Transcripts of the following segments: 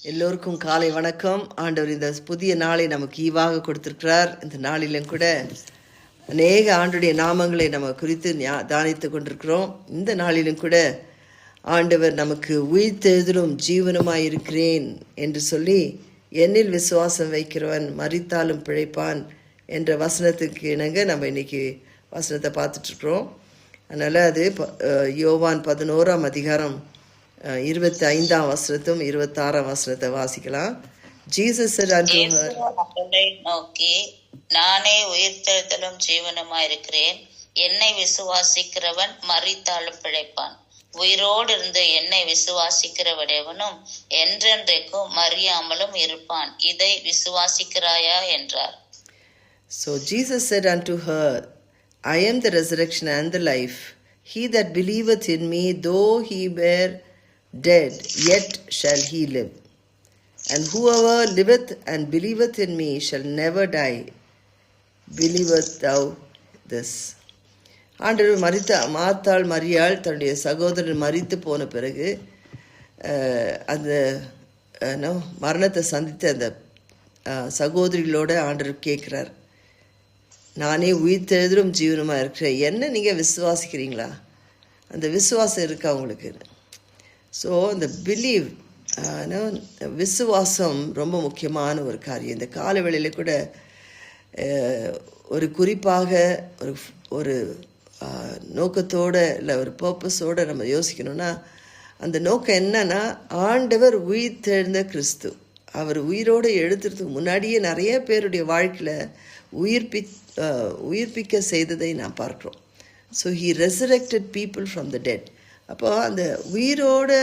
எல்லோருக்கும் காலை வணக்கம். ஆண்டவர் இந்த புதிய நாளை நமக்கு ஈவாக கொடுத்திருக்கிறார். இந்த நாளிலும் கூட அநேக ஆண்டுடைய நாமங்களை நம்ம குறித்து தியானித்து கொண்டிருக்கிறோம். இந்த நாளிலும் கூட ஆண்டவர் நமக்கு உயிர்த்தெழுதலும் ஜீவனுமாய் இருக்கிறேன் என்று சொல்லி, என்னில் விசுவாசம் வைக்கிறவன் மரித்தாலும் பிழைப்பான் என்ற வசனத்துக்கு இணங்க நம்ம இன்னைக்கு வசனத்தை பார்த்துட்ருக்குறோம். அதனால் அது யோவான் 11ஆம் அதிகாரம் 25ஆம் வசனத்தும் 26ஆம் வசனத்தை வாசிக்கலாம். ஜீசஸ் நோக்கி, நானே உயிர்த்தெழுதலும் ஜீவனுமாய் இருக்கிறேன். என்னை விசுவாசிக்கிறவன் மரித்தாலும் பிழைப்பான். உயிரோடு இருந்து என்னை விசுவாசிக்கிறவனெவனும் என்றென்றைக்கும் மறியாமலும் இருப்பான். இதை விசுவாசிக்கிறாயா என்றார். So Jesus said unto her, I am the resurrection and the life. He that believeth in me, though he were dead, yet shall he live. And whoever liveth and believeth in me shall never die. Believeth thou this? ஆண்டவர் மார்த்தாள் மரியாள் தன்னுடைய சகோதரன் மரித்து போன பிறகு அந்த மரணத்தை சந்தித்த அந்த சகோதரிகளோட ஆண்டவர் கேட்குறார், நானே உயிர்த்தெழுதலும் ஜீவனுமாக இருக்கிறேன், என்ன நீங்கள் விசுவாசிக்கிறீங்களா? அந்த விசுவாசம் இருக்கா உங்களுக்கு? ஸோ அந்த பிலீவ், விசுவாசம் ரொம்ப முக்கியமான ஒரு காரியம். இந்த காலவேளையில் கூட ஒரு குறிப்பாக ஒரு நோக்கத்தோடு இல்லை ஒரு பர்பஸோடு நம்ம யோசிக்கணும்னா, அந்த நோக்கம் என்னன்னா, ஆண்டவர் உயிர்த்தெழுந்த கிறிஸ்து, அவர் உயிரோடு எழுத்துறதுக்கு முன்னாடியே நிறைய பேருடைய வாழ்க்கையில் உயிர்ப்பிக்க செய்ததை நாம் பார்க்குறோம். So he resurrected people from the dead. அப்போ அந்த உயிரோடு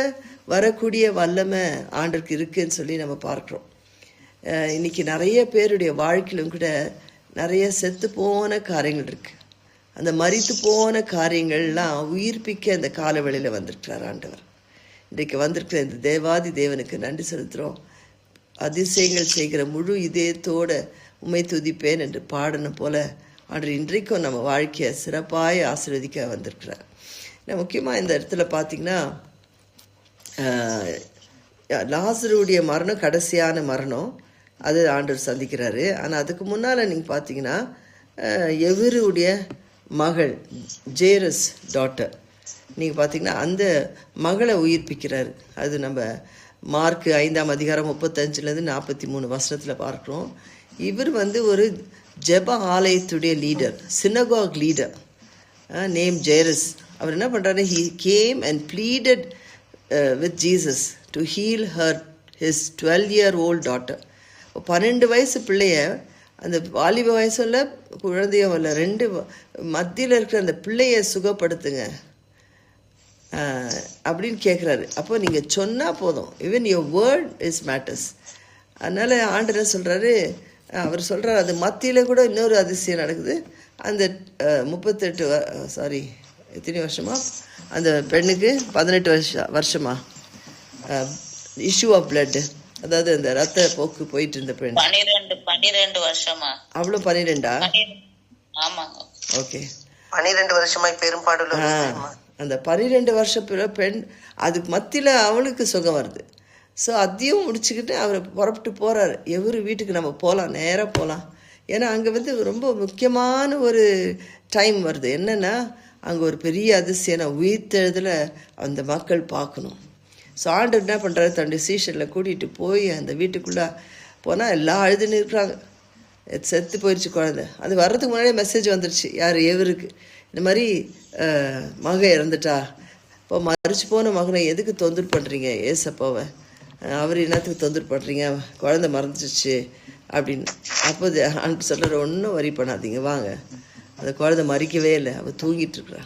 வரக்கூடிய வல்லமை ஆண்டருக்கு இருக்குதுன்னு சொல்லி நம்ம பார்க்குறோம். இன்றைக்கி நிறைய பேருடைய வாழ்க்கையிலும் கூட நிறைய செத்து போன காரியங்கள் இருக்குது. அந்த மரித்து போன காரியங்கள்லாம் உயிர்ப்பிக்க அந்த காலவெளியில் வந்திருக்கிறார் ஆண்டவர். இன்றைக்கு வந்திருக்கிற இந்த தேவாதி தேவனுக்கு நன்றி செலுத்துகிறோம். அதிசயங்கள் செய்கிற முழு இதயத்தோடு உம்மை துதிப்பேன் என்று பாடணும் போல ஆண்டவர் இன்றைக்கும் நம்ம வாழ்க்கையை சிறப்பாக ஆசீர்வதிக்க வந்திருக்கிறார். முக்கியமாக இந்த இடத்துல பார்த்திங்கன்னா, லாசருடைய மரணம் கடைசியான மரணம், அது ஆண்டவர் சந்திக்கிறாரு. ஆனால் அதுக்கு முன்னால் நீங்கள் பார்த்தீங்கன்னா, எவருடைய மகள் ஜேரஸ் டாட்டர், நீங்கள் பார்த்தீங்கன்னா அந்த மகளை உயிர்ப்பிக்கிறார். அது நம்ம மார்க் 5ஆம் அதிகாரம் 35-43 வசனத்தில் பார்க்குறோம். இவர் ஒரு ஜெப ஆலயத்துடைய லீடர், சினகாக் லீடர், நேம் ஜேரஸ். அவர் என்ன பண்ணுறாரு, he came and pleaded with Jesus to heal his 12-year-old daughter. 12 வயசு பிள்ளைய, அந்த வாலிப வயசுல குழந்தையும் இல்லை, 2 மத்தியில் இருக்கிற அந்த பிள்ளையை சுகப்படுத்துங்க அப்படின்னு கேட்குறாரு. அப்போ நீங்கள் சொன்னால் போதும், even your word is matters. அதனால் ஆண்டவர் சொல்கிறாரு, அவர் சொல்கிறார், அது மத்தியில் கூட இன்னொரு அதிசயம் நடக்குது. அந்த 38 எத்தனை வருஷமா அந்த பெண்ணுக்கு 18 வருஷமா இஷ்யூ ஆஃப் பிளட், அதாவது அந்த ரத்த போக்கு போயிட்டு இருந்த பெண் 12 வருஷமா. அவ்வளோ 12ஆ? ஆமாங்க. ஓகே, 12 வருஷமாய் பெரும்பாடுள்ள அந்த 12 வருஷ பெண், அதுக்கு மத்தியில் அவளுக்கு சுகம் வருது. ஸோ அதையும் முடிச்சுக்கிட்டு அவர் புறப்பட்டு போகிறார். எவரு வீட்டுக்கு நம்ம போகலாம், நேராக போகலாம். ஏன்னா அங்கே ரொம்ப முக்கியமான ஒரு டைம் வருது. என்னென்னா, அங்கே ஒரு பெரிய அதிசயம் உயிர்த்தெழுதலை அந்த மக்கள் பார்க்கணும். ஸோ ஆண்டவர் என்ன பண்ணுறாரு, தன்னுடைய சீஷனில் கூட்டிகிட்டு போய் அந்த வீட்டுக்குள்ளே போனால் எல்லாம் அழுதுன்னு இருக்கிறாங்க. செத்து போயிடுச்சு குழந்தை. அது வர்றதுக்கு முன்னாடியே மெசேஜ் வந்துடுச்சு, யார் எவருக்கு இந்த மாதிரி மக இறந்துட்டா. இப்போ மறிச்சு போன மகனை எதுக்கு தொந்தரவு பண்ணுறீங்க ஏசப்பாவை, அவர் என்னத்துக்கு தொந்தரவு பண்ணுறீங்க, குழந்தை மறந்துடுச்சு அப்படின்னு. அப்போ ஆண்டு சொல்கிற, ஒன்றும் வரி பண்ணாதீங்க, வாங்க, அந்த குழந்தை மறிக்கவே இல்லை, அவள் தூங்கிட்டு இருக்கிறா.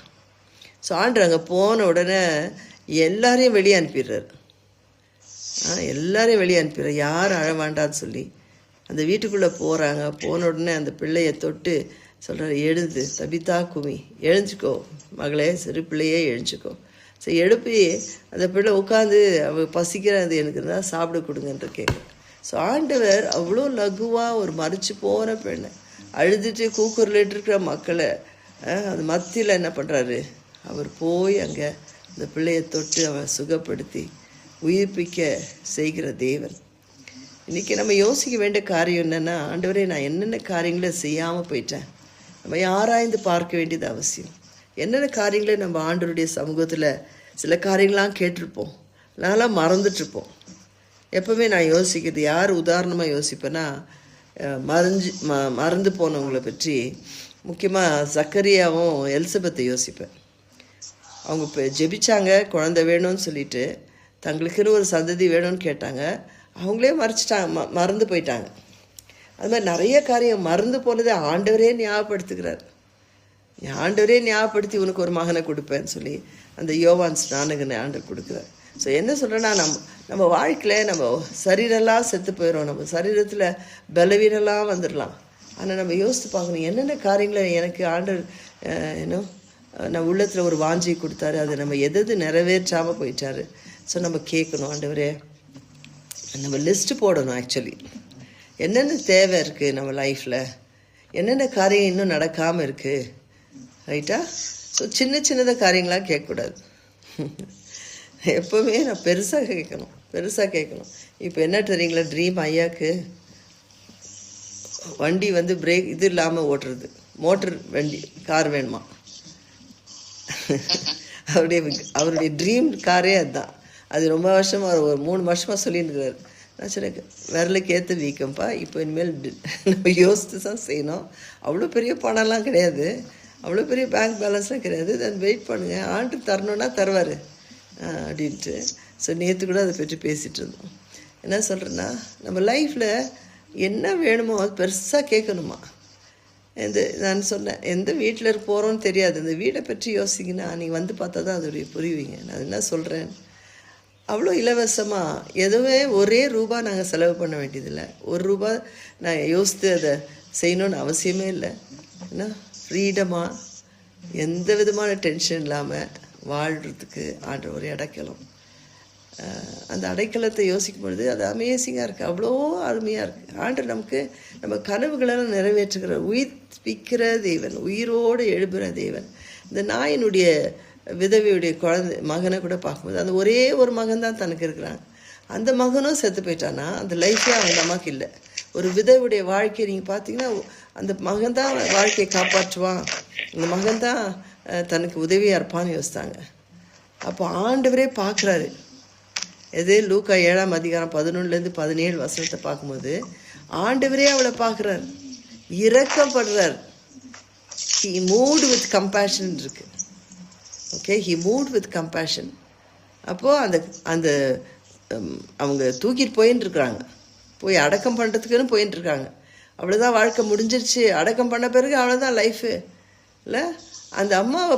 ஸோ ஆண்டு அங்கே போன உடனே எல்லாரையும் வெளியே அனுப்பிடுறாரு. எல்லாரையும் வெளியே அனுப்பிடுறாரு, யாரும் அழ வேண்டான்னு சொல்லி. அந்த வீட்டுக்குள்ளே போகிறாங்க. போன உடனே அந்த பிள்ளையை தொட்டு சொல்கிறார், எழுந்து தபிதா குமி, எழுஞ்சிக்கோ மகளே, சிறு பிள்ளையே எழுஞ்சிக்கோ. ஸோ எழுப்பி அந்த பிள்ளை உட்காந்து, அவள் பசிக்கிறது, எனக்கு இருந்தால் சாப்பிட கொடுங்கன்ற கேட்குறேன். ஸோ ஆண்டவர் அவ்வளோ லகுவாக ஒரு மறிச்சு போன பெண்ணை, அழுதுட்டு கூக்குரலிட்டு இருக்கிற மக்களை அது மத்தியில் என்ன பண்ணுறாரு, அவர் போய் அங்கே அந்த பிள்ளையை தொட்டு அவன் சுகப்படுத்தி உயிர்ப்பிக்க செய்கிற தேவன். இன்றைக்கி நம்ம யோசிக்க வேண்டிய காரியம் என்னென்னா, ஆண்டவரே நான் என்னென்ன காரியங்களை செய்யாமல் போயிட்டேன். நம்ம ஆராய்ந்து பார்க்க வேண்டியது அவசியம். என்னென்ன காரியங்களை நம்ம ஆண்டவருடைய சமூகத்தில் சில காரியங்களாம் கேட்டிருப்போம், நான்லாம் மறந்துட்டுருப்போம். எப்போவுமே நான் யோசிக்கிறது, யார் உதாரணமாக யோசிப்பேன்னா, மறந்து போனவங்களை பற்றி, முக்கியமாக சக்கரியாவும் எலிசபெத்தை யோசிப்பேன். அவங்க இப்போ ஜெபிச்சாங்க, குழந்தை வேணும்னு சொல்லிட்டு, தங்களுக்குன்னு ஒரு சந்ததி வேணும்னு கேட்டாங்க. அவங்களே மறந்து போயிட்டாங்க. அது மாதிரி நிறைய காரியம் மறந்து போனதை ஆண்டவரே ஞாபகப்படுத்துகிறார். ஆண்டவரே ஞாபகப்படுத்தி உனக்கு ஒரு மகனை கொடுப்பேன்னு சொல்லி அந்த யோவான் ஸ்நானகனை ஆண்டவர் கொடுக்குறார். ஸோ என்ன சொல்கிறேன்னா, நம்ம வாழ்க்கையில் நம்ம சரீரெல்லாம் செத்து போயிடும், நம்ம சரீரத்தில் பலவீனெல்லாம் வந்துடலாம். ஆனால் நம்ம யோசித்து பார்க்கணும், என்னென்ன காரியங்களை எனக்கு ஆண்டவர் நம்ம உள்ளத்தில் ஒரு வாஞ்சியை கொடுத்தாரு, அதை நம்ம எது நிறைவேற்றாமல் போயிட்டாரு. ஸோ நம்ம கேட்கணும், ஆண்டவரே நம்ம லிஸ்ட்டு போடணும். ஆக்சுவலி என்னென்ன தேவை இருக்குது நம்ம லைஃப்பில், என்னென்ன காரியம் இன்னும் நடக்காமல் இருக்குது, ரைட்டா? ஸோ சின்னதாக காரியங்களாக கேட்கக்கூடாது. எப்போவுமே நான் பெருசாக கேட்கணும். இப்போ என்ன தெரியுங்களா, ட்ரீம் ஐயாவுக்கு வண்டி பிரேக் இது இல்லாமல் ஓட்டுறது, மோட்டர் வண்டி கார் வேணுமா. அவருடைய ட்ரீம் காரே அதுதான். அது ரொம்ப வருஷமாக, ஒரு 3 வருஷமாக சொல்லியிருக்கிறார். நான் சொன்னேன், விரலுக்கு ஏற்ற வீக்கம்ப்பா, இப்போ இனிமேல் நம்ம யோசித்து தான் செய்யணும். அவ்வளோ பெரிய பணம்லாம் கிடையாது, அவ்வளோ பெரிய பேங்க் பேலன்ஸ்லாம் கிடையாது. தென் வெயிட் பண்ணுங்கள், ஆண்டு தரணுன்னா தருவார் அப்படின்ட்டு. ஸோ நேற்று கூட அதை பற்றி பேசிகிட்டு இருந்தோம். என்ன சொல்கிறேன்னா, நம்ம லைஃப்பில் என்ன வேணுமோ அது பெருசாக கேட்கணுமா. நான் சொன்னேன், எந்த வீட்டில் போகிறோன்னு தெரியாது, இந்த வீடை பற்றி யோசிங்கன்னா நீங்கள் பார்த்தா தான் அதோடைய புரியுவீங்க. நான் என்ன சொல்கிறேன், அவ்வளோ இலவசமாக எதுவுமே ஒரே ரூபா நாங்கள் செலவு பண்ண வேண்டியதில்லை. ₹1 நான் யோசித்து அதை செய்யணுன்னு அவசியமே இல்லை. ஏன்னா ஃப்ரீடமாக எந்த விதமான டென்ஷன் இல்லாமல் வாழ்கிறதுக்கு ஆண்டு ஒரு அடைக்கலம். அந்த அடைக்கலத்தை யோசிக்கும் பொழுது அது அமேசிங்காக இருக்குது, அவ்வளோ அருமையாக இருக்குது. ஆண்டு நமக்கு நம்ம கனவுகளெல்லாம் நிறைவேற்றுகிற உயிர்ப்பிக்கிற தேவன், உயிரோடு எழுப்புகிற தேவன். இந்த நாயினுடைய விதவையுடைய மகனை கூட பார்க்கும்போது, அந்த ஒரே ஒரு மகன் தான் தனக்கு இருக்கிறாங்க. அந்த மகனும் செத்து போயிட்டானா அந்த லைஃபே அவங்க அம்மாவுக்கு இல்லை. ஒரு விதவுடைய வாழ்க்கையை நீங்கள் பார்த்தீங்கன்னா, அந்த மகன் தான் வாழ்க்கையை காப்பாற்றுவான், அந்த மகன் தான் தனக்கு உதவியாக இருப்பான்னு யோசித்தாங்க. அப்போ ஆண்டவரே பார்க்குறாரு. லூக்கா 7ஆம் அதிகாரம் 11-17 பார்க்கும்போது ஆண்டவரே அவளை பார்க்குறார், இரக்கப்படுறார். He moved with compassion இருக்கு. Okay, he moved with compassion. அப்போது அந்த அவங்க தூக்கிட்டு போயின்னு இருக்கிறாங்க, போய் அடக்கம் பண்ணுறதுக்குன்னு போயின்னு இருக்காங்க. அவ்வளோதான், வாழ்க்கை முடிஞ்சிருச்சு. அடக்கம் பண்ண பிறகு அவ்வளோதான் லைஃபு இல்லை. அந்த அம்மாவை